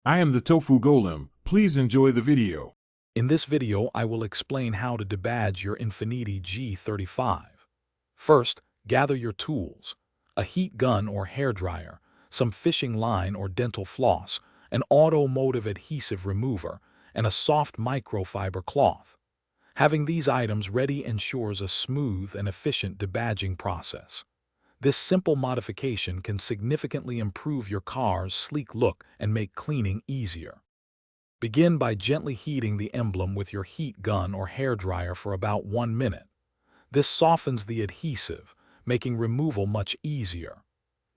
I am the Tofu Golem. Please enjoy the video. In this video, I will explain how to debadge your Infiniti G35. First, gather your tools: a heat gun or hairdryer, some fishing line or dental floss, an automotive adhesive remover, and a soft microfiber cloth. Having these items ready ensures a smooth and efficient debadging process. This simple modification can significantly improve your car's sleek look and make cleaning easier. Begin by gently heating the emblem with your heat gun or hairdryer for about 1 minute. This softens the adhesive, making removal much easier.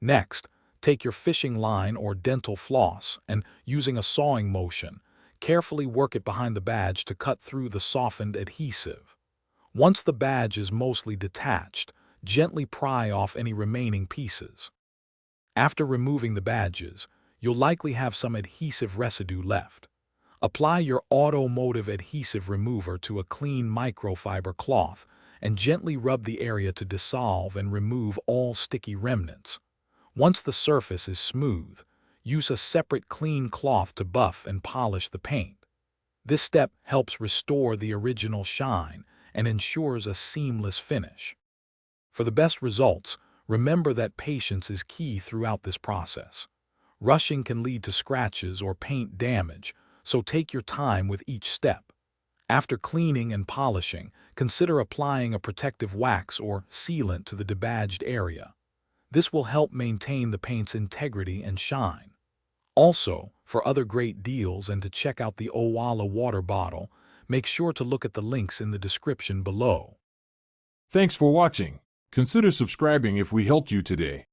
Next, take your fishing line or dental floss and, using a sawing motion, carefully work it behind the badge to cut through the softened adhesive. Once the badge is mostly detached, gently pry off any remaining pieces. After removing the badges, you'll likely have some adhesive residue left. Apply your automotive adhesive remover to a clean microfiber cloth and gently rub the area to dissolve and remove all sticky remnants. Once the surface is smooth, use a separate clean cloth to buff and polish the paint. This step helps restore the original shine and ensures a seamless finish. For the best results, remember that patience is key throughout this process. Rushing can lead to scratches or paint damage, so take your time with each step. After cleaning and polishing, consider applying a protective wax or sealant to the debadged area. This will help maintain the paint's integrity and shine. Also, for other great deals and to check out the Owala water bottle, make sure to look at the links in the description below. Thanks for watching. Consider subscribing if we helped you today.